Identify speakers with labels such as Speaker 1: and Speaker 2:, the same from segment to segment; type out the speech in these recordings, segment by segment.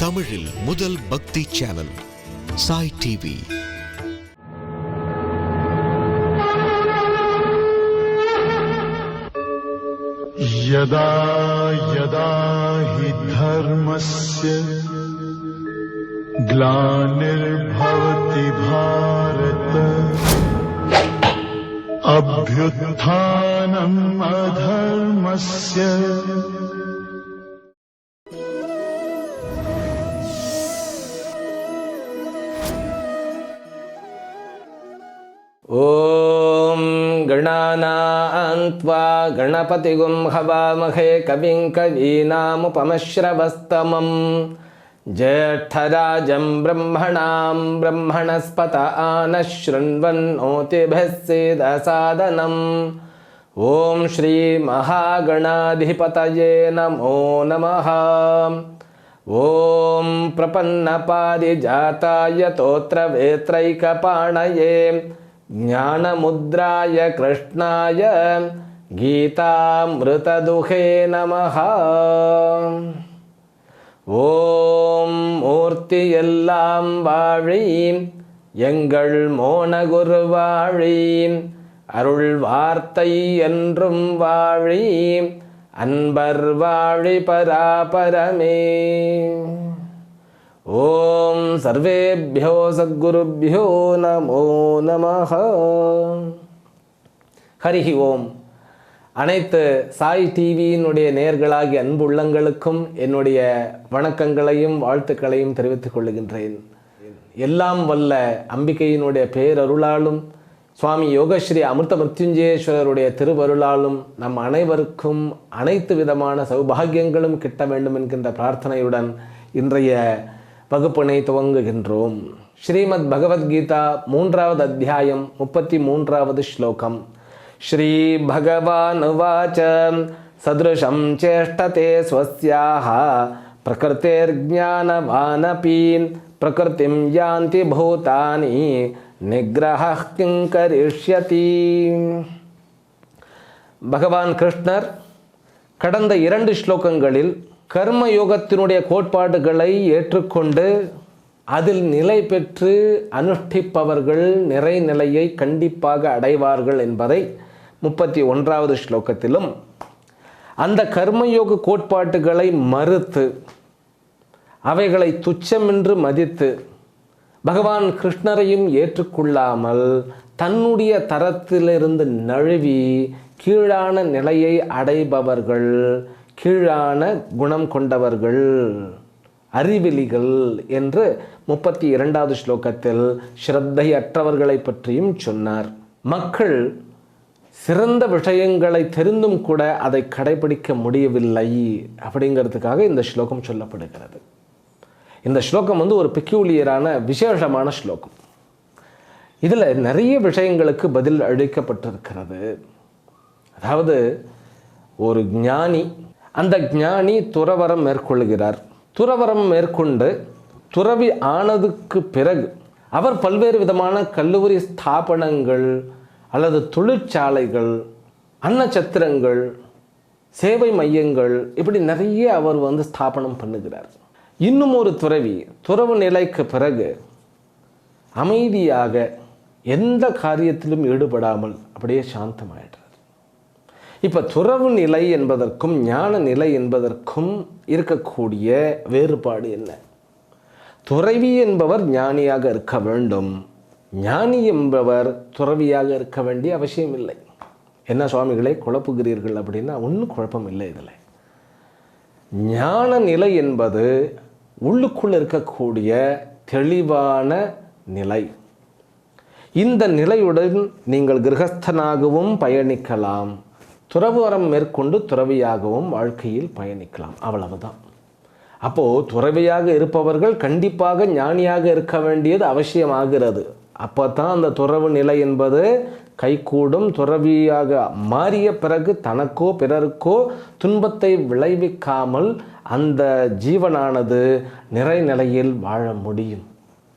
Speaker 1: தமிழில் முதல் பக்தி சேனல் சாய் டிவி.
Speaker 2: यदा यदा हि धर्मस्य ग्लानिर्भवति भारत अभ्युत्थानम् अधर्मस्य
Speaker 3: ओम गणानान्त्वा गणपतिगुं हवामहे कविं कवीनामुपमश्रवस्तमं ज्येष्ठराजं ब्रह्मणां ब्रह्मणस्पत आनः शृण्वन्नोतिभिः सीदसादनम्। ओम श्री महागणाधिपतये नमो नमः। ओम प्रपन्नपारिजाताय तोत्रवेत्रैकपाणये ज्ञानमुद्राय कृष्णाय गीतामृतदुहे नमः। ओम मूर्ति எல்லாம் வாழி எங்கள் மோனகுருவாழி அருள் வார்த்தை என்றும் வாழி அன்பர் வாழி பராபரமே। ஓம் சர்வேभ्यो சத்குருभ्यो நமோ நமः। ஹரிஹி ஓம். அனைத்து சாய் டிவியினுடைய நேயர்களாகிய அன்பு உள்ளங்களுக்கும் என்னுடைய வணக்கங்களையும் வாழ்த்துக்களையும் தெரிவித்துக் கொள்கின்றேன். எல்லாம் வல்ல அம்பிகையினுடைய பேரருளாலும் சுவாமி யோகஸ்ரீ அமிர்த மிருத்யுஞ்சயேஸ்வரருடைய திருவருளாலும் நம் அனைவருக்கும் அனைத்து விதமான சௌபாகியங்களும் கிட்ட வேண்டும் என்கின்ற பிரார்த்தனையுடன் இன்றைய வகுப்பினை துவங்குகின்றோம். ஸ்ரீமத் பகவத்கீதா 3வது அத்தியாயம் 33வது ஸ்லோகம். ஸ்ரீ பகவான் உவாச சத்ருஷம் சேஷ்டதே ஸ்வஸ்யாஹ பிரகிருதேர்ஞானவானபி பிரகிருதிம் யாந்தி பூதானி நிக்ரஹः கிம் கரிஷ்யதி. பகவான் கிருஷ்ணர் கடந்த 2 ஸ்லோகங்களில் கர்மயோகத்தினுடைய கோட்பாடுகளை ஏற்றுக்கொண்டு அதில் நிலை பெற்று அனுஷ்டிப்பவர்கள் நிறைநிலையை கண்டிப்பாக அடைவார்கள் என்பதை 31வது ஸ்லோகத்திலும், அந்த கர்மயோக கோட்பாட்டுகளை மறுத்து அவைகளை துச்சமென்று மதித்து பகவான் கிருஷ்ணரையும் ஏற்றுக்கொள்ளாமல் தன்னுடைய தரத்திலிருந்து நழுவி கீழான நிலையை அடைபவர்கள், கீழான குணம் கொண்டவர்கள், அறிவிலிகள் என்று 32வது ஸ்லோகத்தில் ஸ்ரத்தையற்றவர்களை பற்றியும் சொன்னார். மக்கள் சிறந்த விஷயங்களை தெரிந்தும் கூட அதை கடைபிடிக்க முடியவில்லை அப்படிங்கிறதுக்காக இந்த ஸ்லோகம் சொல்லப்படுகிறது. இந்த ஸ்லோகம் ஒரு பெக்யூலியரான விசேஷமான ஸ்லோகம். இதில் நிறைய விஷயங்களுக்கு பதில் அளிக்கப்பட்டிருக்கிறது. அதாவது ஒரு ஞானி, அந்த ஞானி துறவரம் மேற்கொள்கிறார். துறவரம் மேற்கொண்டு துறவி ஆனதுக்கு பிறகு அவர் பல்வேறு விதமான கல்லூரி ஸ்தாபனங்கள் அல்லது தொழிற்சாலைகள், அன்னச்சத்திரங்கள், சேவை மையங்கள், இப்படி நிறைய அவர் ஸ்தாபனம் பண்ணுகிறார். இன்னும் ஒரு துறவி துறவு நிலைக்கு பிறகு அமைதியாக எந்த காரியத்திலும் ஈடுபடாமல் அப்படியே சாந்தமாயிடுறார். இப்போ துறவு நிலை என்பதற்கும் ஞான நிலை என்பதற்கும் இருக்கக்கூடிய வேறுபாடு என்ன? துறவி என்பவர் ஞானியாக இருக்க வேண்டும், ஞானி என்பவர் துறவியாக இருக்க வேண்டிய அவசியம் இல்லை. என்ன சுவாமிகளை குழப்புகிறீர்கள் அப்படின்னா ஒன்றும் குழப்பம் இல்லை. இதில் ஞான நிலை என்பது உள்ளுக்குள் இருக்கக்கூடிய தெளிவான நிலை. இந்த நிலையுடன் நீங்கள் கிரகஸ்தனாகவும் பயணிக்கலாம், துறவரம் மேற்கொண்டு துறவியாகவும் வாழ்க்கையில் பயணிக்கலாம். அவ்வளவுதான். அப்போது துறவியாக இருப்பவர்கள் கண்டிப்பாக ஞானியாக இருக்க வேண்டியது அவசியமாகிறது. அப்போ தான் அந்த துறவு நிலை என்பது கைகூடும். துறவியாக மாறிய பிறகு தனக்கோ பிறருக்கோ துன்பத்தை விளைவிக்காமல் அந்த ஜீவனானது நிறைநிலையில் வாழ முடியும்.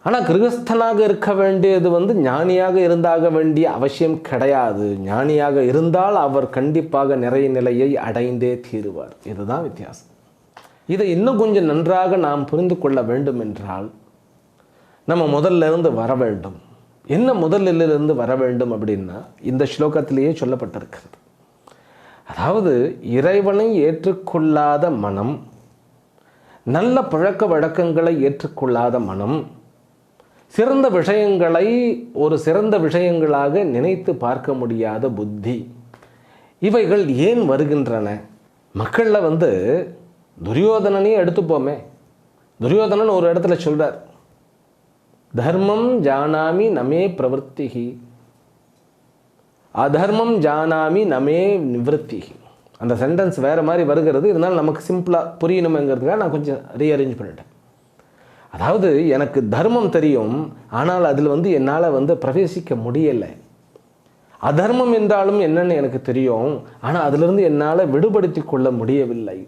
Speaker 3: ஆனால் கிரகஸ்தனாக இருக்க வேண்டியது ஞானியாக இருந்தாக வேண்டிய அவசியம் கிடையாது. ஞானியாக இருந்தால் அவர் கண்டிப்பாக நிறைய நிலையை அடைந்தே தீருவார். இதுதான் வித்தியாசம். இதை இன்னும் கொஞ்சம் நன்றாக நாம் புரிந்து கொள்ள வேண்டும் என்றால் நம்ம முதல்ல இருந்து வர வேண்டும். என்ன முதலிலிருந்து வர வேண்டும் அப்படின்னா இந்த ஸ்லோகத்திலேயே சொல்லப்பட்டிருக்கிறது. அதாவது இறைவனை ஏற்றுக்கொள்ளாத மனம், நல்ல பழக்க வழக்கங்களை ஏற்றுக்கொள்ளாத மனம், சிறந்த விஷயங்களை ஒரு சிறந்த விஷயங்களாக நினைத்து பார்க்க முடியாத புத்தி, இவைகள் ஏன் வருகின்றன? மக்களில் துரியோதனனையே எடுத்துப்போமே. துரியோதனன் ஒரு இடத்துல சொல்றார், தர்மம் ஜானாமி நமே பிரவருத்திகி, அதர்மம் ஜானாமி நமே நிவர்த்திகி. அந்த சென்டென்ஸ் வேறு மாதிரி வருகிறது, இருந்தாலும் நமக்கு சிம்பிளாக புரியணுங்கிறதுக்காக நான் கொஞ்சம் ரீஅரேஞ்ச் பண்ணிட்டேன். அதாவது எனக்கு தர்மம் தெரியும், ஆனால் அதில் என்னால் பிரவேசிக்க முடியலை. அதர்மம் என்றாலும் என்னென்னு எனக்கு தெரியும், ஆனால் அதிலிருந்து என்னால் விடுபடுத்தி கொள்ள முடியவில்லை.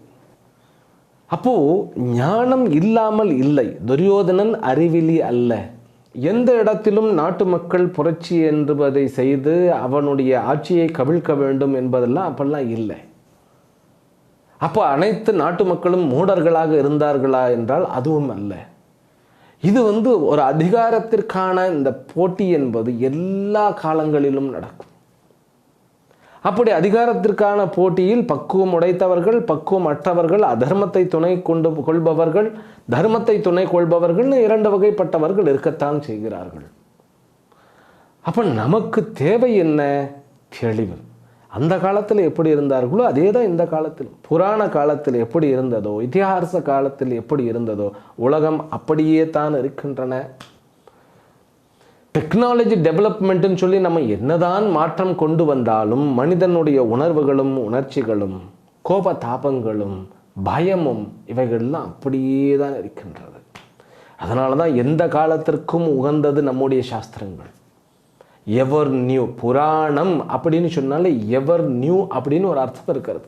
Speaker 3: அப்போது ஞானம் இல்லாமல் இல்லை. துரியோதனன் அறிவிலி அல்ல. எந்த இடத்திலும் நாட்டு மக்கள் புரட்சி என்பதை செய்து அவனுடைய ஆட்சியை கவிழ்க்க வேண்டும் என்பதெல்லாம் அப்பெல்லாம் இல்லை. அப்போ அனைத்து நாட்டு மக்களும் மூடர்களாக இருந்தார்களா என்றால் அதுவும் அல்ல. இது ஒரு அதிகாரத்திற்கான இந்த போட்டி என்பது எல்லா காலங்களிலும் நடக்கும். அப்படி அதிகாரத்திற்கான போட்டியில் பக்குவம் உடைத்தவர்கள், பக்குவம் அற்றவர்கள், அதர்மத்தை துணை கொண்டு கொள்பவர்கள், தர்மத்தை துணை கொள்பவர்கள்னு இரண்டு வகைப்பட்டவர்கள் இருக்கத்தான் செய்கிறார்கள். அப்போ நமக்கு தேவை என்ன? தெளிவு. அந்த காலத்தில் எப்படி இருந்தார்களோ அதே தான் இந்த காலத்தில். புராண காலத்தில் எப்படி இருந்ததோ, இதிகாச காலத்தில் எப்படி இருந்ததோ உலகம் அப்படியே தான் இருக்கின்றன. டெக்னாலஜி டெவலப்மெண்ட்டுன்னு சொல்லி நம்ம என்னதான் மாற்றம் கொண்டு வந்தாலும் மனிதனுடைய உணர்வுகளும் உணர்ச்சிகளும் கோப தாபங்களும் பயமும் இவைகள்லாம் அப்படியே தான் இருக்கின்றது. அதனால தான் எந்த காலத்திற்கும் உகந்தது நம்முடைய சாஸ்திரங்கள். எவர் நியூ, புராணம் அப்படின்னு சொன்னாலே எவர் நியூ அப்படின்னு ஒரு அர்த்தம் இருக்கிறது.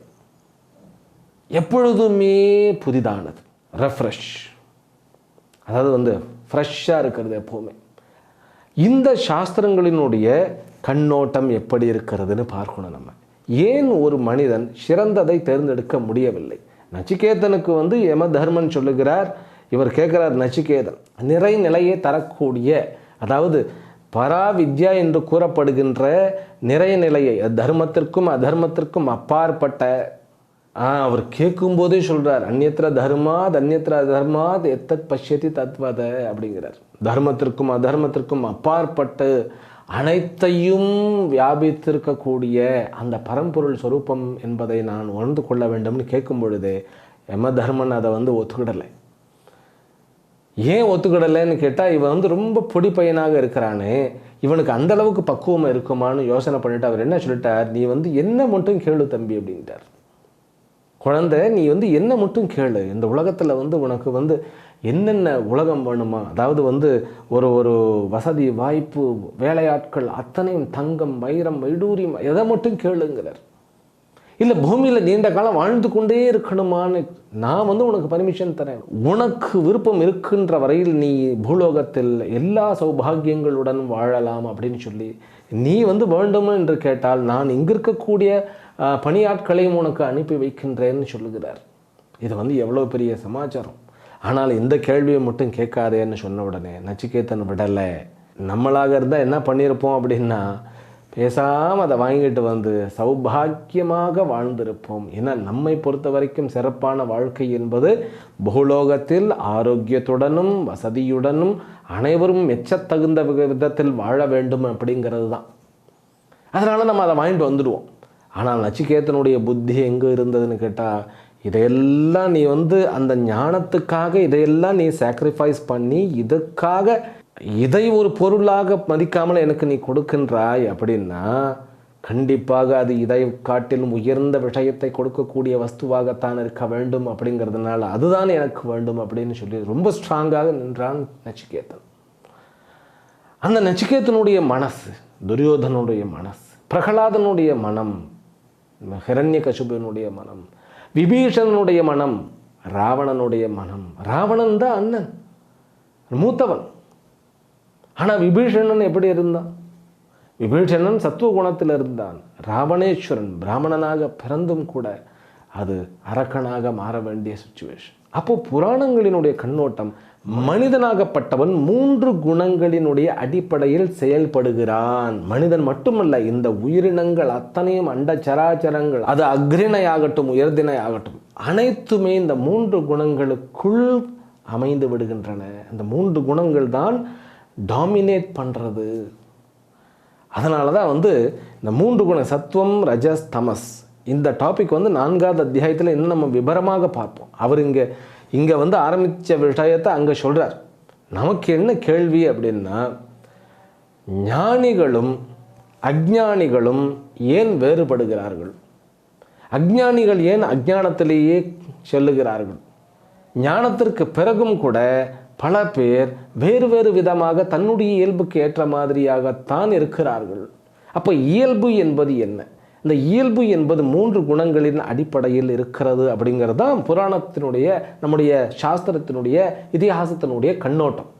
Speaker 3: எப்பொழுதுமே புதிதானது, ரெஃப்ரெஷ், அதாவது ஃப்ரெஷ்ஷாக இருக்கிறது எப்போவுமே. இந்த சாஸ்திரங்களினுடைய கண்ணோட்டம் எப்படி இருக்கிறதுன்னு பார்க்கணும் நம்ம. ஏன் ஒரு மனிதன் சிறந்ததை தேர்ந்தெடுக்க முடியவில்லை? நச்சிகேதனுக்கு யம தர்மன் சொல்லுகிறார். இவர் கேட்குறார், நச்சிகேதன் நிறை நிலையை தரக்கூடிய, அதாவது பராவித்யா என்று கூறப்படுகின்ற நிறைய நிலையை, தர்மத்திற்கும் அதர்மத்திற்கும் அப்பாற்பட்ட, அவர் கேட்கும்போதே சொல்கிறார், அந்நியத்திர தர்மாத் அந்நியத்திர அதர்மாத் எத்தத் பஷ்யதி தத்வத அப்படிங்கிறார். தர்மத்திற்கும் அதர்மத்திற்கும் அப்பாற்பட்டு அனைத்தையும் வியாபித்திருக்கக்கூடிய அந்த பரம்பொருள் சொரூபம் என்பதை நான் உணர்ந்து கொள்ள வேண்டும்னு கேட்கும் பொழுது யம தர்மன் அதை ஒத்துக்கிடலை. ஏன் ஒத்துக்கிடலைன்னு கேட்டால், இவன் ரொம்ப பொடி பையனாக இருக்கிறானே, இவனுக்கு அந்த அளவுக்கு பக்குவம் இருக்குமான்னு யோசனை பண்ணிட்டு அவர் என்ன சொல்லிட்டார், நீ என்ன மட்டும் கேளு தம்பி அப்படின்ட்டார். குழந்தை, நீ என்ன மட்டும் கேளு, இந்த உலகத்தில் உனக்கு என்னென்ன உலகம் வேணுமா, அதாவது ஒரு ஒரு வசதி வாய்ப்பு வேலையாட்கள் அத்தனையும் தங்கம் வைரம் வைடூரியம் எதை மட்டும் கேளுங்கிறார். இல்லை பூமியில் நீண்ட காலம் வாழ்ந்து கொண்டே இருக்கணுமான்னு நான் உனக்கு பர்மிஷன் தரேன். உனக்கு விருப்பம் இருக்கின்ற வரையில் நீ பூலோகத்தில் எல்லா சௌபாகியங்களுடன் வாழலாம் அப்படின்னு சொல்லி நீ வேண்டும் என்று கேட்டால் நான் இங்கு இருக்கக்கூடிய பணியாட்களையும் உனக்கு அனுப்பி வைக்கின்றேன்னு சொல்லுகிறார். இது எவ்வளோ பெரிய சமாச்சாரம். ஆனால் இந்த கேள்வியை மட்டும் கேட்காதேன்னு சொன்ன உடனே நச்சிகேதன் விடலை. நம்மளாக இருந்தால் என்ன பண்ணியிருப்போம் அப்படின்னா, பேசாமல் அதை வாங்கிட்டு சௌபாக்கியமாக வாழ்ந்திருப்போம். ஏன்னா நம்மை பொறுத்த வரைக்கும் சிறப்பான வாழ்க்கை என்பது பூலோகத்தில் ஆரோக்கியத்துடனும் வசதியுடனும் அனைவரும் மெச்சத்தகுந்த விதத்தில் வாழ வேண்டும் அப்படிங்கிறது தான். அதனால் நம்ம அதை வாங்கிட்டு வந்துடுவோம். ஆனால் நச்சிகேதனுடைய புத்தி எங்கே இருந்ததுன்னு கேட்டால், இதையெல்லாம் நீ அந்த ஞானத்துக்காக இதையெல்லாம் நீ சாக்ரிஃபைஸ் பண்ணி இதுக்காக இதை ஒரு பொருளாக மதிக்காமல் எனக்கு நீ கொடுக்கின்றாய் அப்படின்னா கண்டிப்பாக அது இதை காட்டிலும் உயர்ந்த விஷயத்தை கொடுக்கக்கூடிய வஸ்துவாகத்தான் இருக்க வேண்டும். அப்படிங்கிறதுனால அதுதான் எனக்கு வேண்டும் அப்படின்னு சொல்லி ரொம்ப ஸ்ட்ராங்காக நின்றான் நச்சிகேதன். அந்த நச்சிகேதனுடைய மனசு, துரியோதனுடைய மனசு, பிரகலாதனுடைய மனம், ஹிரண்யகசிபுனுடைய மனம், விபீஷணனுடைய மனம், ராவணனுடைய மனம். ராவணன் தான் அண்ணன், மூத்தவன். ஆனால் விபீஷணன் எப்படி இருந்தான்? விபீஷணன் சத்துவ குணத்தில் இருந்தான். ராவணேஸ்வரன் பிராமணனாக பிறந்தும் கூட அது அரக்கனாக மாற வேண்டிய சுச்சுவேஷன். அப்போ புராணங்களினுடைய கண்ணோட்டம், மனிதனாகப்பட்டவன் 3 குணங்களினுடைய அடிப்படையில் செயல்படுகிறான். மனிதன் மட்டுமல்ல, இந்த உயிரினங்கள் அத்தனையும், அண்ட சராச்சரங்கள், அது அக்ரிணையாகட்டும் உயர்திணையாகட்டும், அனைத்துமே இந்த 3 குணங்களுக்குள் அமைந்து விடுகின்றன. அந்த 3 குணங்கள் தான் டாமினேட் பண்ணுறது. அதனால தான் இந்த 3 குணம், சத்துவம், ரஜஸ், தமஸ், இந்த டாபிக் 4வது அத்தியாயத்தில் இன்னும் நம்ம விபரமாக பார்ப்போம். அவர் இங்கே ஆரம்பித்த விஷயத்தை அங்கே சொல்கிறார். நமக்கு என்ன கேள்வி அப்படின்னா, ஞானிகளும் அஞ்ஞானிகளும் ஏன் வேறுபடுகிறார்கள்? அஞ்ஞானிகள் ஏன் அஞ்ஞானத்திலேயே செல்லுகிறார்கள்? ஞானத்திற்கு பிறகும் கூட பல பேர் வேறு வேறு விதமாக தன்னுடைய இயல்புக்கு ஏற்ற மாதிரியாகத்தான் இருக்கிறார்கள். அப்போ இயல்பு என்பது என்ன? இந்த இயல்பு என்பது 3 குணங்களின் அடிப்படையில் இருக்கிறது அப்படிங்கிறது தான் புராணத்தினுடைய, நம்முடைய சாஸ்திரத்தினுடைய, இதிகாசத்தினுடைய கண்ணோட்டம்.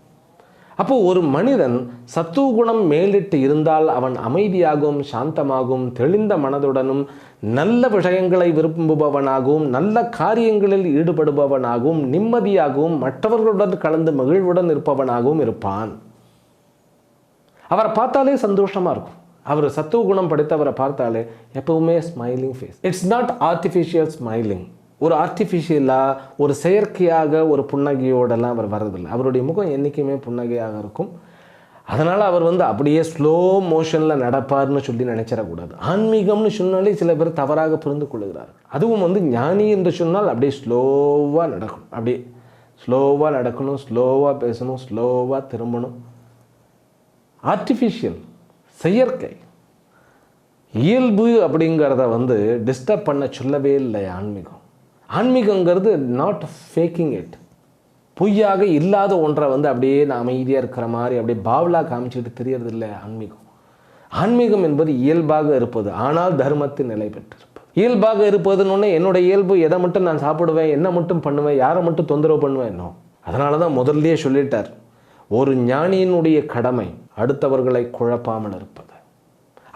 Speaker 3: அப்போ ஒரு மனிதன் சத்துவ குணம் மேலிட்டு இருந்தால் அவன் அமைதியாகவும் சாந்தமாகவும் தெளிந்த மனதுடனும் நல்ல விஷயங்களை விரும்புபவனாகவும் நல்ல காரியங்களில் ஈடுபடுபவனாகவும் நிம்மதியாகவும் மற்றவர்களுடன் கலந்து மகிழ்வுடன் இருப்பவனாகவும் இருப்பான். அவரை பார்த்தாலே சந்தோஷமாக இருக்கும். அவர் சத்துவ குணம் படைத்தவரை பார்த்தாலே எப்பவுமே smiling face. It's not artificial smiling. ஒரு ஆர்டிஃபிஷியலாக, ஒரு செயற்கையாக, ஒரு புன்னகையோடெல்லாம் அவர் வர்றதில்லை. அவருடைய முகம் என்றைக்குமே புன்னகையாக இருக்கும். அதனால் அவர் அப்படியே ஸ்லோ மோஷனில் நடப்பார்னு சொல்லி நினைச்சிடக்கூடாது. ஆன்மீகம்னு சொன்னாலே சில பேர் தவறாக புரிந்து கொள்ளுகிறார்கள். அதுவும் ஞானி என்று சொன்னால் அப்படியே ஸ்லோவாக நடக்கணும், அப்படியே ஸ்லோவாக நடக்கணும், ஸ்லோவாக பேசணும், ஸ்லோவாக திரும்பணும். ஆர்டிஃபிஷியல், செயற்கை. இயல்பு அப்படிங்கிறத டிஸ்டர்ப் பண்ண சொல்லவே இல்லை ஆன்மீகம். ஆன்மீகங்கிறது நாட் ஃபேக்கிங் இட். பொய்யாக இல்லாத ஒன்றை அப்படியே நான் அமைதியாக இருக்கிற மாதிரி அப்படியே பாவலா காமிச்சிட்டு தெரியறது இல்லை ஆன்மீகம். ஆன்மீகம் என்பது இயல்பாக இருப்பது, ஆனால் தர்மத்தில் நிலை பெற்றிருப்பது. இயல்பாக இருப்பதுன்னு என்னோட இயல்பு எதை மட்டும் நான் சாப்பிடுவேன், என்ன மட்டும் பண்ணுவேன், யாரை மட்டும் தொந்தரவு பண்ணுவேன் என்ன. அதனால தான் முதல்லயே சொல்லிட்டார், ஒரு ஞானியினுடைய கடமை அடுத்தவர்களை குழப்பாமல் இருப்பது.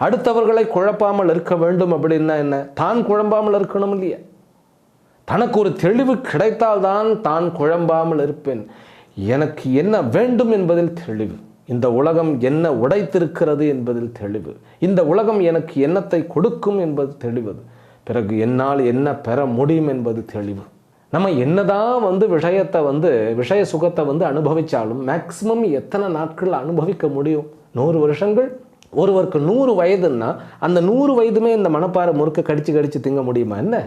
Speaker 3: அடுத்தவர்களை குழப்பாமல் இருக்க வேண்டும் அப்படின்னா என்ன? தான் குழம்பாமல் இருக்கணும் இல்லையா? தனக்கு ஒரு தெளிவு கிடைத்தால்தான் தான் குழம்பாமல் இருப்பேன். எனக்கு என்ன வேண்டும் என்பதில் தெளிவு, இந்த உலகம் என்ன உடைத்திருக்கிறது என்பதில் தெளிவு, இந்த உலகம் எனக்கு என்னத்தை கொடுக்கும் என்பது தெளிவு, பிறகு என்னால் என்ன பெற முடியும் என்பது தெளிவு. நம்ம என்னதான் விஷயத்தை விஷய சுகத்தை அனுபவித்தாலும் மேக்சிமம் எத்தனை நாட்கள் அனுபவிக்க முடியும்? 100 வருஷங்கள். ஒருவருக்கு 100 வயதுன்னா அந்த 100 வயதுமே இந்த மணப்பாறை முறுக்க கடிச்சு கடிச்சு திங்க முடியுமா என்ன?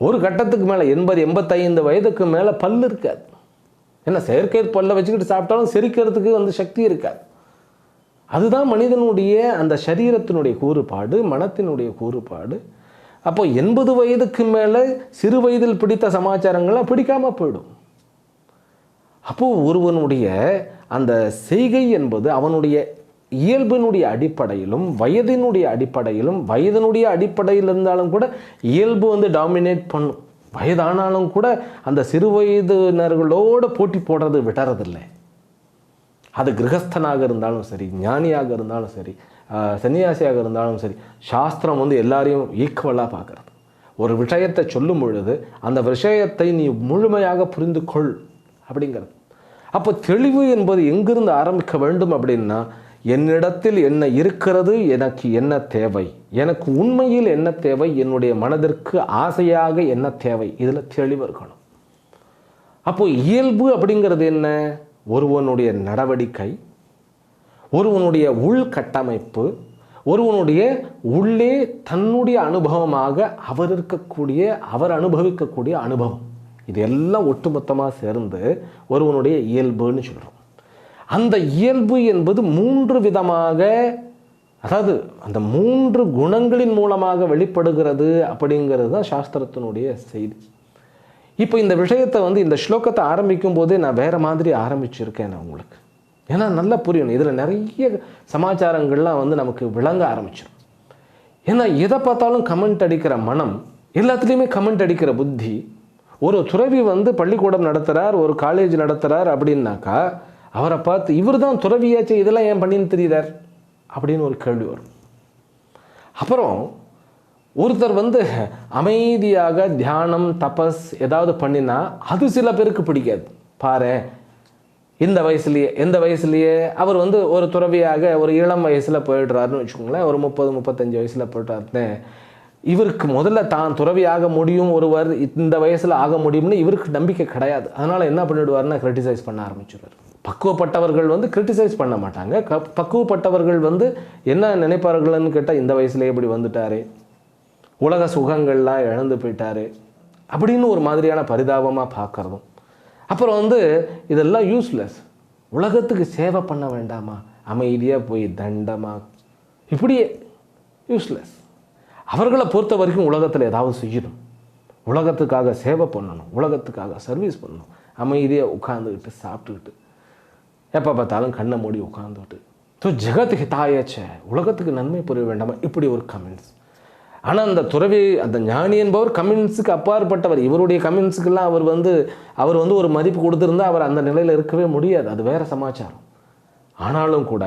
Speaker 3: ஒரு கட்டத்துக்கு மேலே 80-85 வயதுக்கு மேலே பல்லு இருக்காது. ஏன்னா செயற்கை பல்லை வச்சுக்கிட்டு சாப்பிட்டாலும் செரிக்கிறதுக்கு சக்தி இருக்காது. அதுதான் மனிதனுடைய அந்த சரீரத்தினுடைய கூறுபாடு, மனத்தினுடைய கூறுபாடு. அப்போ 80 வயதுக்கு மேலே சிறு வயதில் பிடித்த சமாச்சாரங்கள்லாம் பிடிக்காமல் போயிடும். அப்போது ஒருவனுடைய அந்த செய்கை என்பது அவனுடைய இயல்பினுடைய அடிப்படையிலும் வயதினுடைய அடிப்படையிலும், வயதினுடைய அடிப்படையில் இருந்தாலும் கூட இயல்பு டாமினேட் பண்ணும். வயதானாலும் கூட அந்த சிறு வயதினர்களோடு போட்டி போடுறது விடறதில்லை. அது கிரகஸ்தனாக இருந்தாலும் சரி, ஞானியாக இருந்தாலும் சரி, சன்னியாசியாக இருந்தாலும் சரி, சாஸ்திரம் எல்லாரையும் ஈக்குவலாக பார்க்குறது. ஒரு விஷயத்தை சொல்லும் பொழுது அந்த விஷயத்தை நீ முழுமையாக புரிந்து கொள் அப்படிங்கிறது. அப்போ தெளிவு என்பது எங்கிருந்து ஆரம்பிக்க வேண்டும் அப்படின்னா, என்னிடத்தில் என்ன இருக்கிறது, எனக்கு என்ன தேவை, எனக்கு உண்மையில் என்ன தேவை, என்னுடைய மனதிற்கு ஆசையாக என்ன தேவை, இதில் தெளிவு இருக்கணும். அப்போ இயல்பு அப்படிங்கிறது என்ன? ஒருவனுடைய நடவடிக்கை, ஒருவனுடைய உள்கட்டமைப்பு, ஒருவனுடைய உள்ளே தன்னுடைய அனுபவமாக அவர் அனுபவிக்கக்கூடிய அனுபவம், இது எல்லாம் ஒட்டுமொத்தமாக சேர்ந்து ஒருவனுடைய இயல்புன்னு சொல்கிறோம். அந்த இயல்பு என்பது 3 விதமாக, அதாவது அந்த 3 குணங்களின் மூலமாக வெளிப்படுகிறது அப்படிங்கிறது தான் சாஸ்திரத்தினுடைய செய்தி. இப்போ இந்த விஷயத்தை இந்த ஸ்லோகத்தை ஆரம்பிக்கும் போதே நான் வேறு மாதிரி ஆரம்பிச்சிருக்கேன் நான் உங்களுக்கு. ஏன்னா நல்லா புரியணும். இதில் நிறைய சமாச்சாரங்கள்லாம் நமக்கு விளங்க ஆரம்பிச்சிடும். ஏன்னா எதை பார்த்தாலும் கமெண்ட் அடிக்கிற மனம், எல்லாத்துலேயுமே கமெண்ட் அடிக்கிற புத்தி. ஒரு துறவி பள்ளிக்கூடம் நடத்துகிறார், ஒரு காலேஜ் நடத்துகிறார் அப்படின்னாக்கா அவரை பார்த்து இவர் தான் துறவியாச்சு, இதெல்லாம் ஏன் பண்ணின்னு தெரியுறார் அப்படின்னு ஒரு கேள்வி வரும். அப்புறம் ஒருத்தர் வந்து அமைதியாக தியானம் தபஸ் ஏதாவது பண்ணினா அது சில பேருக்கு பிடிக்காது. பாரு, எந்த வயசுலேயே அவர் வந்து ஒரு துறவியாக ஒரு இளம் வயசில் போயிடுறாருன்னு வச்சுக்கோங்களேன். ஒரு 30-35 வயசில் போயிட்டாருன்னு இவருக்கு முதல்ல தான் துறவியாக முடியும், ஒருவர் இந்த வயசில் ஆக முடியும்னு இவருக்கு நம்பிக்கை கிடையாது. அதனால் என்ன பண்ணிவிடுவார்னா கிரிட்டிசைஸ் பண்ண ஆரம்பிச்சுடுவார். பக்குவப்பட்டவர்கள் வந்து கிரிட்டிசைஸ் பண்ண மாட்டாங்க. பக்குவப்பட்டவர்கள் வந்து என்ன நினைப்பார்கள்னு கேட்டால், இந்த வயசுலேயே இப்படி வந்துட்டாரு, உலக சுகங்கள்லாம் இழந்து போயிட்டாரு அப்படின்னு ஒரு மாதிரியான பரிதாபமாக பார்க்குறதும். அப்புறம் வந்து இதெல்லாம் யூஸ்லெஸ், உலகத்துக்கு சேவை பண்ண வேண்டாமா, அமைதியாக போய் தண்டமாக, இப்படியே யூஸ்லெஸ். அவர்களை பொறுத்த வரைக்கும் உலகத்தில் ஏதாவது செய்யணும், உலகத்துக்காக சேவை பண்ணணும், உலகத்துக்காக சர்வீஸ் பண்ணணும். அமைதியாக உட்காந்துக்கிட்டு சாப்பிட்டுக்கிட்டு எப்போ பார்த்தாலும் கண்ணை மூடி உட்காந்துக்கிட்டு ஸோ ஜெகத் ஹிதாயச்ச, உலகத்துக்கு நன்மை புரிய வேண்டாமா, இப்படி ஒரு கமெண்ட்ஸ். ஆனால் அந்த துறவி, அந்த ஞானி என்பவர் கமெண்ட்ஸுக்கு அப்பாற்பட்டவர். இவருடைய கமெண்ட்ஸுக்கெல்லாம் அவர் வந்து ஒரு மதிப்பு கொடுத்துருந்தா அவர் அந்த நிலையில் இருக்கவே முடியாது, அது வேறு சமாச்சாரம். ஆனாலும் கூட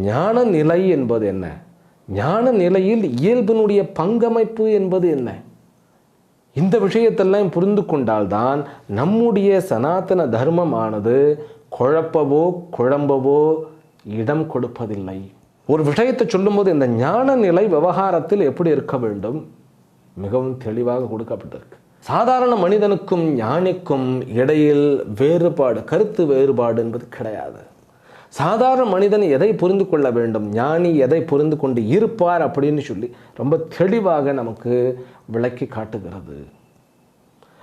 Speaker 3: ஞான நிலை என்பது என்ன, ஞான நிலையில் இயல்பினுடைய பங்கமைப்பு என்பது என்ன, இந்த விஷயத்தெல்லாம் புரிந்து கொண்டால்தான் நம்முடைய சனாதன தர்மமானது குழம்பவோ இடம் கொடுப்பதில்லை. ஒரு விஷயத்தை சொல்லும்போது இந்த ஞான நிலை விவகாரத்தில் எப்படி இருக்க வேண்டும் மிகவும் தெளிவாக கொடுக்கப்பட்டிருக்கு. சாதாரண மனிதனுக்கும் ஞானிக்கும் இடையில் வேறுபாடு, கருத்து வேறுபாடு என்பது கிடையாது. சாதாரண மனிதன் எதை புரிந்து கொள்ள வேண்டும், ஞானி எதை புரிந்து கொண்டு இருப்பார் அப்படின்னு சொல்லி ரொம்ப தெளிவாக நமக்கு விளக்கி காட்டுகிறது.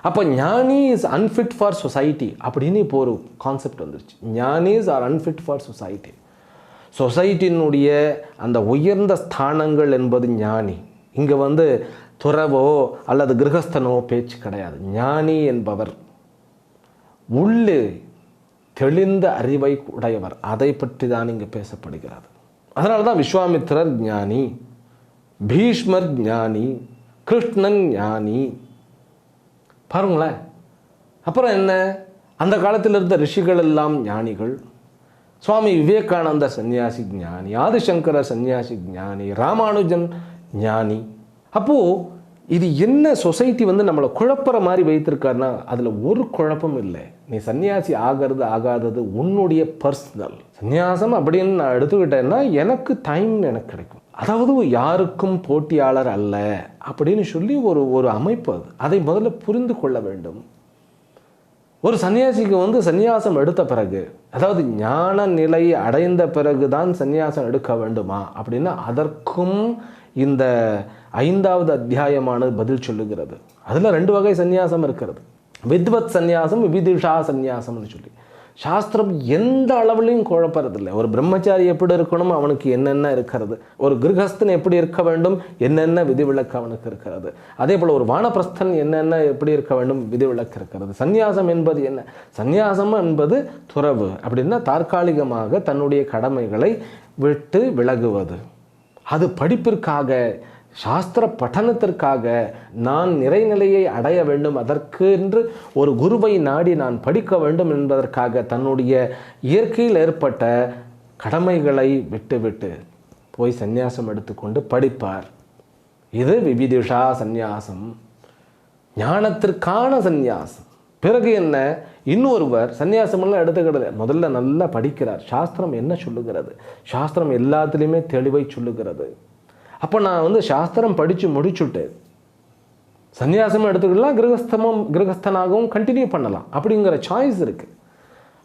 Speaker 3: அப்போ ஞானி இஸ் அன்ஃபிட் ஃபார் சொசைட்டி அப்படின்னு இப்போ ஒரு கான்செப்ட் வந்துருச்சு. Gnanis R unfit for society. சொசைட்டினுடைய அந்த உயர்ந்த ஸ்தானங்கள் என்பது ஞானி. இங்கே வந்து துறவோ அல்லது கிரகஸ்தனோ பேச்சு கிடையாது. ஞானி என்பவர் உள்ளே தெளிந்த அறிவை உடையவர், அதை பற்றி தான் இங்கே பேசப்படுகிறது. அதனால தான் விஸ்வாமித்திரர் ஞானி, பீஷ்மர் ஞானி, கிருஷ்ணன் ஞானி. பாருங்களேன். அப்புறம் என்ன, அந்த காலத்தில் இருந்த ரிஷிகள் எல்லாம் ஞானிகள். சுவாமி விவேகானந்த சன்னியாசி ஞானி, ஆதிசங்கர சன்னியாசி ஞானி, ராமானுஜன் ஞானி. அப்போது இது என்ன சொசைட்டி வந்து நம்மளை குழப்புற மாதிரி வைத்திருக்காருன்னா அதில் ஒரு குழப்பம் இல்லை. நீ சன்னியாசி ஆகாதது உன்னுடைய பர்சனல். சன்னியாசம் அப்படின்னு நான் எடுத்துக்கிட்டேன்னா எனக்கு டைம் எனக்கு கிடைக்கும், அதாவது யாருக்கும் போட்டியாளர் அல்ல அப்படின்னு சொல்லி ஒரு அமைப்பு அது. அதை முதல்ல புரிந்து கொள்ள வேண்டும். ஒரு சன்னியாசிக்கு வந்து சன்னியாசம் எடுத்த பிறகு, அதாவது ஞான நிலை அடைந்த பிறகு தான் சன்னியாசம் எடுக்க வேண்டுமா அப்படின்னா அதற்கும் இந்த 5வது அத்தியாயமானது பதில் சொல்லுகிறது. அதில் 2 வகை சன்னியாசம் இருக்கிறது. வித்வத் சன்னியாசம், விவிதிஷா சன்னியாசம்னு சொல்லி சாஸ்திரம் எந்த அளவுலையும் குழப்பறதில்லை. ஒரு பிரம்மச்சாரி எப்படி இருக்கணும், அவனுக்கு என்னென்ன இருக்கிறது, ஒரு கிரகஸ்தன் எப்படி இருக்க வேண்டும், என்னென்ன விதிவிலக்கு அவனுக்கு இருக்கிறது, அதே போல் ஒரு வானப்பிரஸ்தன் என்னென்ன எப்படி இருக்க வேண்டும், விதிவிலக்கு இருக்கிறது. சந்நியாசம் என்பது என்ன, சந்நியாசம் என்பது துறவு அப்படின்னா தற்காலிகமாக தன்னுடைய கடமைகளை விட்டு விலகுவது. அது படிப்பிற்காக, சாஸ்திர பட்டணத்திற்காக, நான் நிறைநிலையை அடைய வேண்டும், அதற்கு என்று ஒரு குருவை நாடி நான் படிக்க வேண்டும் என்பதற்காக தன்னுடைய இயற்கையில் ஏற்பட்ட கடமைகளை விட்டு போய் சந்நியாசம் எடுத்துக்கொண்டு படிப்பார். இது விவிதிஷா சந்நியாசம், ஞானத்திற்கான சந்நியாசம். பிறகு என்ன, இன்னொருவர் சந்நியாசமெல்லாம் எடுத்துக்கிறது, முதல்ல நல்லா படிக்கிறார், சாஸ்திரம் என்ன சொல்லுகிறது, சாஸ்திரம் எல்லாத்துலேயுமே தெளிவை சொல்லுகிறது. அப்போ நான் வந்து சாஸ்திரம் படித்து முடிச்சுட்டு சன்னியாசமும் எடுத்துக்கலாம், கிரகஸ்தனாகவும் கண்டினியூ பண்ணலாம் அப்படிங்கிற சாய்ஸ் இருக்குது.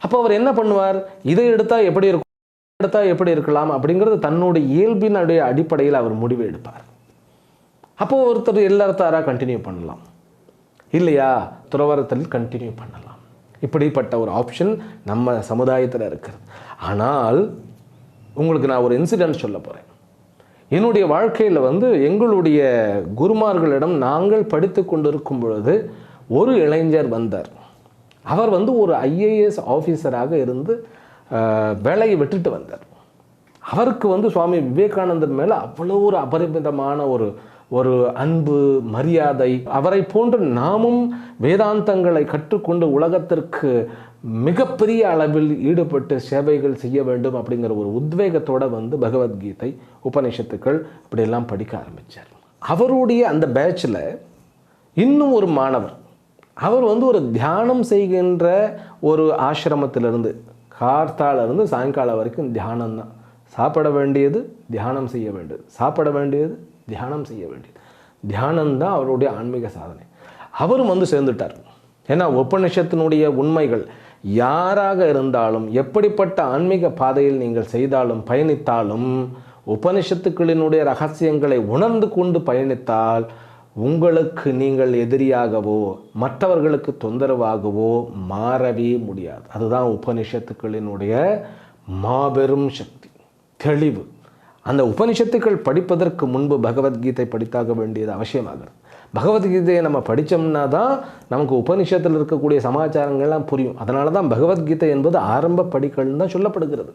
Speaker 3: அப்போ அவர் என்ன பண்ணுவார், இதை எடுத்தால் எப்படி இருக்கும், எடுத்தால் எப்படி இருக்கலாம் அப்படிங்கிறது தன்னுடைய இயல்பினுடைய அடிப்படையில் அவர் முடிவு எடுப்பார். அப்போது ஒருத்தர் எல்லாத்தாராக கண்டினியூ பண்ணலாம், இல்லையா துறவரத்தில் கண்டினியூ பண்ணலாம். இப்படிப்பட்ட ஒரு ஆப்ஷன் நம்ம சமுதாயத்தில் இருக்கிறது. ஆனால் உங்களுக்கு நான் ஒரு இன்சிடென்ட் சொல்ல போகிறேன். என்னுடைய வாழ்க்கையில் வந்து எங்களுடைய குருமார்களிடம் நாங்கள் படித்து கொண்டிருக்கும் பொழுது ஒரு இளைஞர் வந்தார். அவர் வந்து ஒரு IAS ஆஃபீஸராக இருந்து வேலையை விட்டுட்டு வந்தார். அவருக்கு வந்து சுவாமி விவேகானந்தர் மேலே அவ்வளோ ஒரு அபரிமிதமான ஒரு அன்பு, மரியாதை. அவரை போன்று நாமும் வேதாந்தங்களை கற்றுக்கொண்டு உலகத்திற்கு மிகப்பெரிய அளவில் ஈடுபட்டு சேவைகள் செய்ய வேண்டும் அப்படிங்கிற ஒரு உத்வேகத்தோடு வந்து பகவத்கீதை, உபநிஷத்துக்கள் இப்படியெல்லாம் படிக்க ஆரம்பித்தார். அவருடைய அந்த பேட்சில் இன்னும் ஒரு மாணவர், அவர் வந்து ஒரு தியானம் செய்கின்ற ஒரு ஆசிரமத்திலிருந்து கார்த்தாலிருந்து சாயங்காலம் வரைக்கும் தியானம் தான். சாப்பிட வேண்டியது தியானம் செய்ய வேண்டியது, சாப்பிட வேண்டியது தியானம் செய்ய வேண்டியது, தியானம்தான் அவருடைய ஆன்மீக சாதனை. அவரும் வந்து சேர்ந்துட்டார். ஏன்னா உபநிஷத்தினுடைய உண்மைகள் யாராக இருந்தாலும், எப்படிப்பட்ட ஆன்மீக பாதையில் நீங்கள் செய்தாலும் பயணித்தாலும், உபனிஷத்துக்களினுடைய ரகசியங்களை உணர்ந்து கொண்டு பயணித்தால் உங்களுக்கு நீங்கள் எதிரியாகவோ மற்றவர்களுக்கு தொந்தரவாகவோ மாறவே முடியாது. அதுதான் உபனிஷத்துக்களினுடைய மாபெரும் சக்தி, தெளிவு. அந்த உபனிஷத்துக்கள் படிப்பதற்கு முன்பு பகவத்கீதை படித்தாக வேண்டியது அவசியமாகிறது. பகவத்கீதையை நம்ம படித்தோம்னா தான் நமக்கு உபனிஷத்தில் இருக்கக்கூடிய சமாச்சாரங்கள்லாம் புரியும். அதனால தான் பகவத்கீதை என்பது ஆரம்ப படிக்கல்னு தான் சொல்லப்படுகிறது.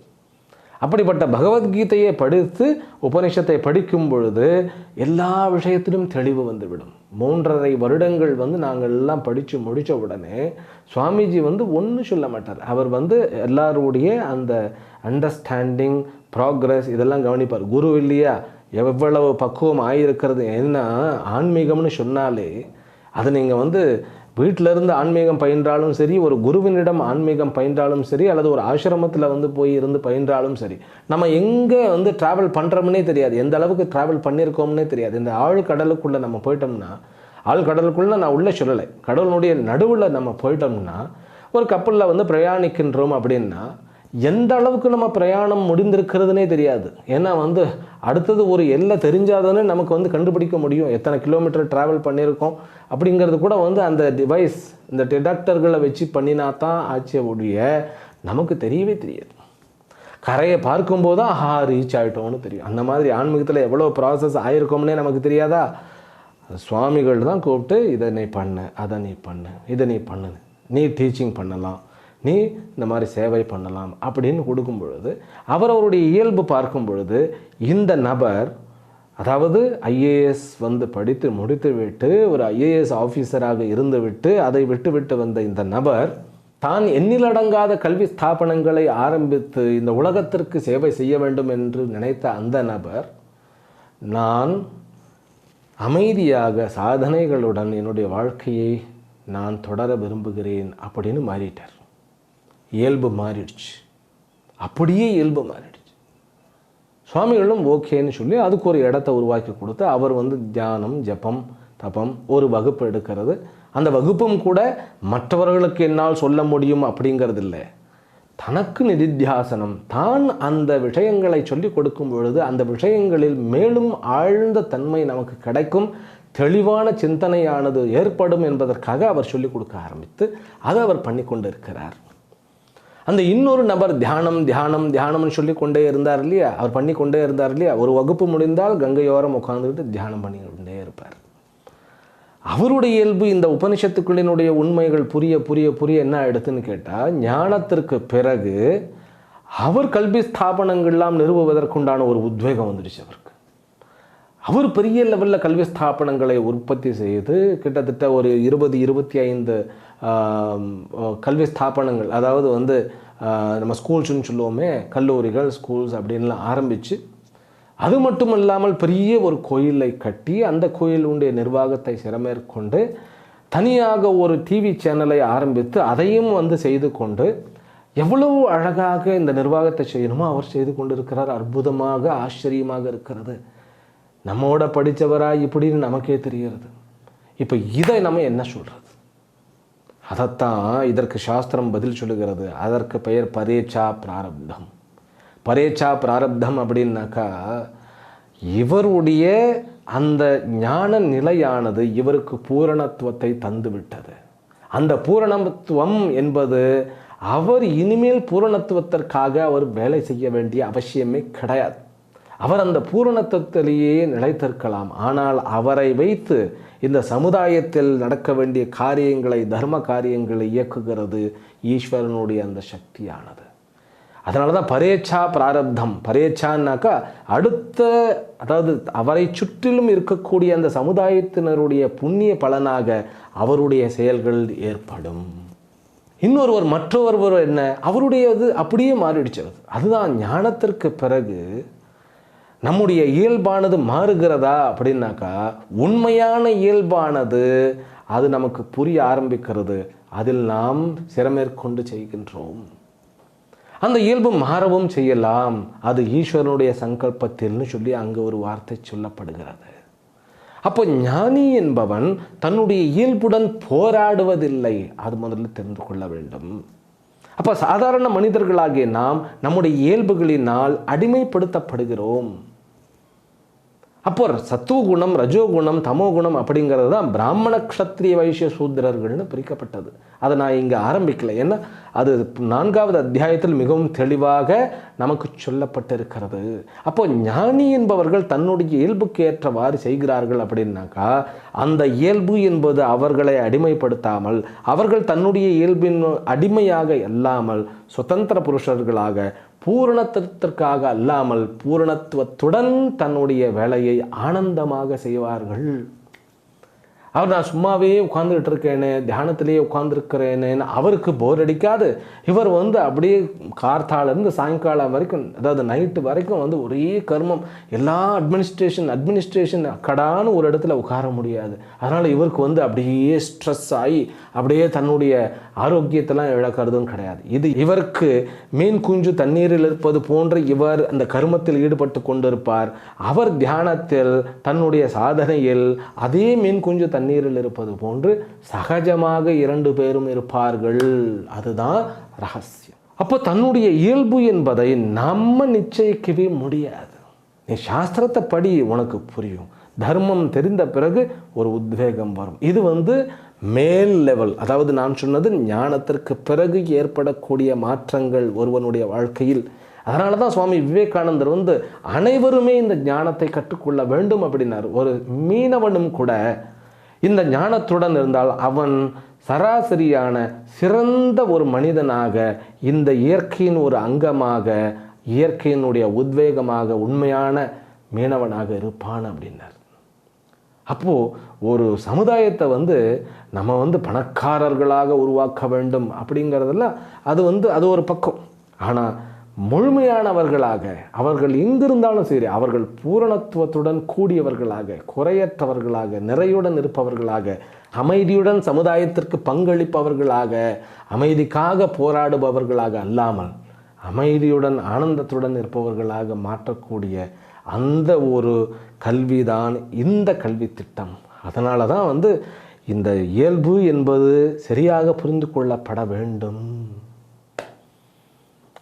Speaker 3: அப்படிப்பட்ட பகவத்கீதையை படித்து உபனிஷத்தை படிக்கும் பொழுது எல்லா விஷயத்திலும் தெளிவு வந்துவிடும். 3.5 வருடங்கள் வந்து நாங்கள் எல்லாம் படித்து முடித்த உடனே சுவாமிஜி வந்து ஒன்றும் சொல்ல மாட்டார். அவர் வந்து எல்லாருடைய அந்த அண்டர்ஸ்டாண்டிங், ப்ராக்ரஸ் இதெல்லாம் கவனிப்பார். குரு இல்லையா, எவ்வளவு பக்குவம் ஆகியிருக்கிறது. ஏன்னா ஆன்மீகம்னு சொன்னாலே அது நீங்கள் வந்து வீட்டிலேருந்து ஆன்மீகம் பயின்றாலும் சரி, ஒரு குருவினிடம் ஆன்மீகம் பயின்றாலும் சரி, அல்லது ஒரு ஆசிரமத்தில் வந்து போய் இருந்து பயின்றாலும் சரி, நம்ம எங்கே வந்து ட்ராவல் பண்ணுறோம்னே தெரியாது, எந்த அளவுக்கு ட்ராவல் பண்ணியிருக்கோம்னே தெரியாது. இந்த ஆழ்கடலுக்குள்ளே நம்ம போயிட்டோம்னா, ஆழ்கடலுக்குள்ளே நான் உள்ளே சொல்லலை, கடலுடைய நடுவில் நம்ம போயிட்டோம்னா, ஒரு கப்பலில் வந்து பிரயாணிக்கின்றோம் அப்படின்னா எந்த அளவுக்கு நம்ம பிரயாணம் முடிந்திருக்கிறதுனே தெரியாது. ஏன்னா வந்து அடுத்தது ஒரு எல்லை தெரிஞ்சாதானே நமக்கு வந்து கண்டுபிடிக்க முடியும் எத்தனை கிலோமீட்டர் ட்ராவல் பண்ணியிருக்கோம் அப்படிங்கிறது கூட வந்து அந்த டிவைஸ், இந்த டிடெக்டர்களை வச்சு பண்ணினா தான் ஆச்சே ஒழிய நமக்கு தெரியவே தெரியாது. கரையை பார்க்கும்போது தான் ரீச் ஆகிட்டோம்னு தெரியும். அந்த மாதிரி ஆன்மீகத்தில் எவ்வளோ ப்ராசஸ் ஆகிருக்கோம்னே நமக்கு தெரியாதா? சுவாமிகள் தான் கூப்பிட்டு இதை நீ பண்ணு, அதை நீ பண்ணு, இதை நீ பண்ணு, நீ டீச்சிங் பண்ணலாம், நீ இந்த மாதிரி சேவை பண்ணலாம் அப்படின்னு கொடுக்கும் பொழுது அவருடைய இயல்பு பார்க்கும் பொழுது இந்த நபர், அதாவது ஐஏஎஸ் வந்து படித்து முடித்து விட்டு ஒரு ஐஏஎஸ் ஆஃபீஸராக இருந்து விட்டு அதை விட்டு வந்த இந்த நபர் தான் எண்ணிலடங்காத கல்வி ஸ்தாபனங்களை ஆரம்பித்து இந்த உலகத்திற்கு சேவை செய்ய வேண்டும் என்று நினைத்த அந்த நபர், நான் அமைதியாக சாதனைகளுடன் என்னுடைய வாழ்க்கையை நான் தொடர விரும்புகிறேன் அப்படின்னு மாறிட்டார். இயல்பு மாறிடுச்சு, அப்படியே இயல்பு மாறிடுச்சு. சுவாமிகளும் ஓகேன்னு சொல்லி அதுக்கு ஒரு இடத்த உருவாக்கி கொடுத்து அவர் வந்து தியானம், ஜபம், தபம் ஒரு வகுப்பு எடுக்கிறது. அந்த வகுப்பும் கூட மற்றவர்களுக்கு என்னால் சொல்ல முடியும் அப்படிங்கிறது இல்லை, தனக்கு நிதித்தியாசனம், தான் அந்த விஷயங்களை சொல்லி கொடுக்கும் பொழுது அந்த விஷயங்களில் மேலும் ஆழ்ந்த தன்மை நமக்கு கிடைக்கும், தெளிவான சிந்தனையானது ஏற்படும் என்பதற்காக அவர் சொல்லிக் கொடுக்க ஆரம்பித்து அதை அவர் பண்ணி கொண்டு இருக்கிறார். அந்த இன்னொரு நபர் தியானம் தியானம் தியானம்னு சொல்லி கொண்டே இருந்தார் இல்லையா, அவர் பண்ணி கொண்டே இருந்தார் இல்லையா, ஒரு வகுப்பு முடிந்தால் கங்கையோரம் உட்காந்துக்கிட்டு தியானம் பண்ணி கொண்டே இருப்பார். அவருடைய இயல்பு இந்த உபனிஷத்துக்களினுடைய உண்மைகள் புரிய புரிய புரிய என்ன ஆயிடுதுன்னு கேட்டால், ஞானத்திற்கு பிறகு அவர் கல்வி ஸ்தாபனங்கள்லாம் நிறுவுவதற்குண்டான ஒரு உத்வேகம் வந்துடுச்சு அவருக்கு. அவர் பெரிய லெவலில் கல்வி ஸ்தாபனங்களை உற்பத்தி செய்து கிட்டத்தட்ட ஒரு 20-25 கல்வி ஸ்தாபனங்கள், அதாவது வந்து நம்ம ஸ்கூல்ஸ்ன்னு சொல்லுவோமே, கல்லூரிகள், ஸ்கூல்ஸ் அப்படின்லாம் ஆரம்பித்து, அது மட்டும் இல்லாமல் பெரிய ஒரு கோயிலை கட்டி அந்த கோயிலுடைய நிர்வாகத்தை சிறமேற்கொண்டு தனியாக ஒரு டிவி சேனலை ஆரம்பித்து அதையும் வந்து செய்து கொண்டு எவ்வளவு அழகாக இந்த நிர்வாகத்தை செய்யணுமோ அவர் செய்து கொண்டு இருக்கிறார். அற்புதமாக ஆச்சரியமாக இருக்கிறது. நம்மோட படித்தவரா இப்படின்னு நமக்கே தெரிகிறது. இப்போ இதை நம்ம என்ன சொல்கிறது? அதைத்தான் இதற்கு சாஸ்திரம் பதில் சொல்லுகிறது. அதற்கு பெயர் பரேச்சா பிராரப்தம். பரேச்சா பிராரப்தம் அப்படின்னாக்கா இவருடைய அந்த ஞான நிலையானது இவருக்கு பூரணத்துவத்தை தந்து விட்டது. அந்த பூரணத்துவம் என்பது அவர் இனிமேல் பூரணத்துவத்திற்காக அவர் வேலை செய்ய வேண்டிய அவசியமே கிடையாது. அவர் அந்த பூரணத்துவத்திலேயே நிலைத்திருக்கலாம். ஆனால் அவரை வைத்து இந்த சமுதாயத்தில் நடக்க வேண்டிய காரியங்களை, தர்ம காரியங்களை இயக்குகிறது ஈஸ்வரனுடைய அந்த சக்தியானது. அதனால தான் பரேச்சா பிராரப்தம். பரேச்சான்னாக்கா அடுத்த, அதாவது அவரை சுற்றிலும் இருக்கக்கூடிய அந்த சமுதாயத்தினருடைய புண்ணிய பலனாக அவருடைய செயல்கள் ஏற்படும். இன்னொருவர் மற்றொருவர் என்ன, அவருடையது அப்படியே மாறிடுச்சு. அதுதான் ஞானத்திற்கு பிறகு நம்முடைய இயல்பானது மாறுகிறதா அப்படின்னாக்கா, உண்மையான இயல்பானது அது நமக்கு புரிய ஆரம்பிக்கிறது. அதில் நாம் சிரமேற்கொண்டு செய்கின்றோம். அந்த இயல்பு மாறவும் செய்யலாம். அது ஈஸ்வரனுடைய சங்கல்பத்தில்னு சொல்லி அங்கே ஒரு வார்த்தை சொல்லப்படுகிறது. அப்போ ஞானி என்பவன் தன்னுடைய இயல்புடன் போராடுவதில்லை. அது முதல்ல தெரிந்து கொள்ள வேண்டும். அப்போ சாதாரண மனிதர்களாகிய நாம் நம்முடைய இயல்புகளினால் அடிமைப்படுத்தப்படுகிறோம். அப்போ சத்துவகுணம், ரஜோகுணம், தமோகுணம் அப்படிங்கிறது தான் பிராமண க்ஷத்ரிய வைசிய சூத்திரர்கள்னு பிரிக்கப்பட்டது. அதை நான் இங்கே ஆரம்பிக்கல. ஏன்னா அது 4வது அத்தியாயத்தில் மிகவும் தெளிவாக நமக்கு சொல்லப்பட்டிருக்கிறது. அப்போ ஞானி என்பவர்கள் தன்னுடைய இயல்புக்கு ஏற்றவாறு செய்கிறார்கள் அப்படின்னாக்கா, அந்த இயல்பு என்பது அவர்களை அடிமைப்படுத்தாமல், அவர்கள் தன்னுடைய இயல்பின் அடிமையாக இல்லாமல் சுதந்திர புருஷர்களாக, பூரணத்திற்காக அல்லாமல் பூரணத்துவத்துடன் தன்னுடைய வேலையை ஆனந்தமாக செய்வார்கள். அவர் நான் சும்மாவே உட்கார்ந்துட்டு இருக்கேனே, தியானத்திலேயே உட்கார்ந்துருக்கிறேனேன்னு அவருக்கு போர் அடிக்காது. இவர் அப்படியே கார்த்தாலேருந்து சாயங்காலம் வரைக்கும், அதாவது நைட்டு வரைக்கும் ஒரே கர்மம், எல்லா அட்மினிஸ்ட்ரேஷன் அக்கடான்னு ஒரு இடத்துல உட்கார முடியாது. அதனால் இவருக்கு அப்படியே ஸ்ட்ரெஸ் ஆகி அப்படியே தன்னுடைய ஆரோக்கியத்தெல்லாம் இழக்கிறதும் கிடையாது. இது இவருக்கு மீன் குஞ்சு தண்ணீரில் இருப்பது போன்று இவர் அந்த கர்மத்தில் ஈடுபட்டு கொண்டிருப்பார். அவர் தியானத்தில் தன்னுடைய சாதனையில் அதே மீன் குஞ்சு தண்ணீரில் இருப்பது போன்று சகஜமாக 2 பேரும் இருப்பார்கள். அதுதான் ரகசியம். அப்போ தன்னுடைய இயல்பு என்பதை நம்ம நிச்சயிக்கவே முடியாது. நீ சாஸ்திரத்தை படி, உனக்கு புரியும். தர்மம் தெரிந்த பிறகு ஒரு உத்வேகம் வரும். இது மேல் லெவல். அதாவது நான் சொன்னது ஞானத்திற்கு பிறகு ஏற்படக்கூடிய மாற்றங்கள் ஒருவனுடைய வாழ்க்கையில். அதனால தான் சுவாமி விவேகானந்தர் அனைவருமே இந்த ஞானத்தை கற்றுக்கொள்ள வேண்டும் அப்படின்னார். ஒரு மீனவனும் கூட இந்த ஞானத்துடன் இருந்தால் அவன் சராசரியான சிறந்த ஒரு மனிதனாக, இந்த இயற்கையின் ஒரு அங்கமாக, இயற்கையினுடைய உத்வேகமாக, உண்மையான மீனவனாக இருப்பான் அப்படின்னார். அப்போது ஒரு சமுதாயத்தை நம்ம பணக்காரர்களாக உருவாக்க வேண்டும் அப்படிங்கிறதெல்லாம் அது ஒரு பக்கம். ஆனால் முழுமையானவர்களாக அவர்கள் எங்கிருந்தாலும் சரி, அவர்கள் பூரணத்துவத்துடன் கூடியவர்களாக, குறையற்றவர்களாக, நிறையுடன் இருப்பவர்களாக, அமைதியுடன் சமுதாயத்திற்கு பங்களிப்பவர்களாக, அமைதிக்காக போராடுபவர்களாக அல்லாமல் அமைதியுடன் ஆனந்தத்துடன் இருப்பவர்களாக மாற்றக்கூடிய அந்த ஒரு கல்விதான் இந்த கல்வி திட்டம். அதனால தான் இந்த இயல்பு என்பது சரியாக புரிந்து கொள்ளப்பட வேண்டும்.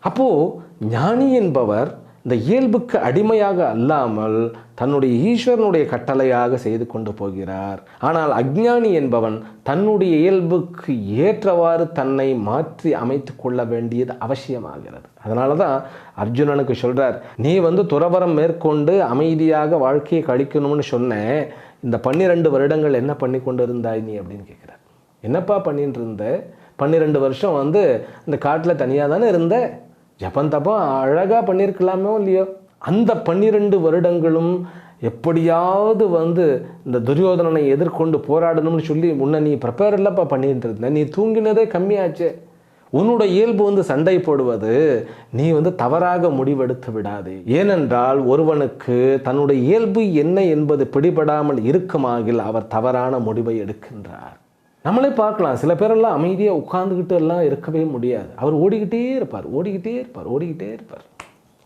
Speaker 3: அப்போது ஞானி என்பவர் இந்த இயல்புக்கு அடிமையாக அல்லாமல் தன்னுடைய ஈஸ்வரனுடைய கட்டளையாக செய்து கொண்டு போகிறார். ஆனால் அஞ்ஞானி என்பவன் தன்னுடைய இயல்புக்கு ஏற்றவாறு தன்னை மாற்றி அமைத்து கொள்ள வேண்டியது அவசியமாகிறது. அதனால தான் அர்ஜுனனுக்கு சொல்கிறார், நீ துறவரம் மேற்கொண்டு அமைதியாக வாழ்க்கையை கழிக்கணும்னு சொன்னேன். இந்த 12 வருடங்கள் என்ன பண்ணி கொண்டு இருந்தாய் நீ அப்படின்னு கேட்குறார். என்னப்பா பண்ணிட்டு இருந்த? 12 வருஷம் இந்த காட்டில் தனியாக தானே இருந்த. ஜப்பம் தப்பம் அழகாக பண்ணியிருக்கலாமோ இல்லையோ. அந்த 12 வருடங்களும் எப்படியாவது இந்த துரியோதனனை எதிர்கொண்டு போராடணும்னு சொல்லி முன்ன நீ ப்ரிப்பேர் இல்லப்பா பண்ணிட்டு இருந்த. நீ தூங்கினதே கம்மியாச்சு. உன்னோட இயல்பு சண்டை போடுவது. நீ தவறாக முடிவெடுத்து விடாது. ஏனென்றால் ஒருவனுக்கு தன்னுடைய இயல்பு என்ன என்பது பிடிபடாமல் இருக்குமாகில் அவர் தவறான முடிவை எடுக்கின்றார். நம்மளே பார்க்கலாம், சில பேரெல்லாம் அமைதியாக உட்கார்ந்துக்கிட்டு எல்லாம் இருக்கவே முடியாது. அவர் ஓடிக்கிட்டே இருப்பார்.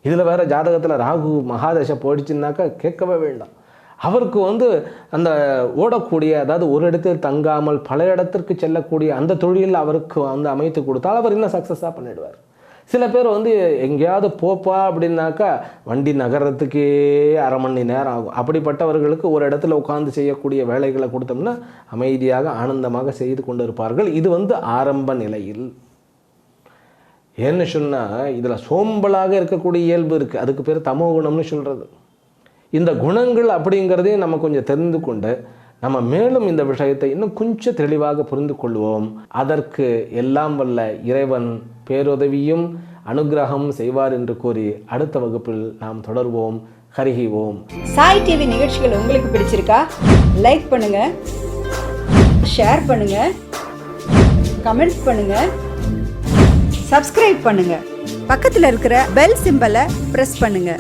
Speaker 3: இதில் வேற ஜாதகத்தில் ராகு மகாதசை போயிடுச்சுன்னாக்கா கேட்கவே வேண்டாம். அவருக்கு அந்த ஓடக்கூடிய, அதாவது ஒரு இடத்தில் தங்காமல் பல இடத்திற்கு செல்லக்கூடிய அந்த தொழில் அவருக்கு அமைத்து கொடுத்தால் அவர் இன்னும் சக்ஸஸாக பண்ணிடுவார். சில பேர் எங்கேயாவது போப்பா அப்படின்னாக்கா வண்டி நகரத்துக்கே 1/2 மணி நேரம் ஆகும். அப்படிப்பட்டவர்களுக்கு ஒரு இடத்துல உட்கார்ந்து செய்யக்கூடிய வேலைகளை கொடுத்தோம்னா அமைதியாக ஆனந்தமாக செய்து கொண்டு இருப்பார்கள். இது ஆரம்ப நிலையில். ஏன்னு சொன்னால் இதில் சோம்பலாக இருக்கக்கூடிய இயல்பு இருக்குது. அதுக்கு பேர் தமோ குணம்னு சொல்கிறது. இந்த குணங்கள் அப்படிங்கிறதையும் நம்ம கொஞ்சம் தெரிந்து கொண்டு நம்ம மேலும் இந்த விஷயத்தை இன்னும் கொஞ்சம் தெளிவாக புரிந்து கொள்வோம். அதற்கு எல்லாம் வல்ல இறைவன் பேருதவியும் அனுகிரகம் செய்வார் என்று கூறி அடுத்த வகுப்பில் நாம் தொடர்வோம். ஹரிஹி ஓம்.
Speaker 4: சாய் டிவி நிகழ்ச்சிகள் உங்களுக்கு பிடிச்சிருக்கா? லைக் பண்ணுங்க, ஷேர் பண்ணுங்க, கமெண்ட்ஸ் பண்ணுங்க, சப்ஸ்கிரைப் பண்ணுங்க. பக்கத்தில் இருக்கிற பெல் சிம்பலை பிரஸ் பண்ணுங்க.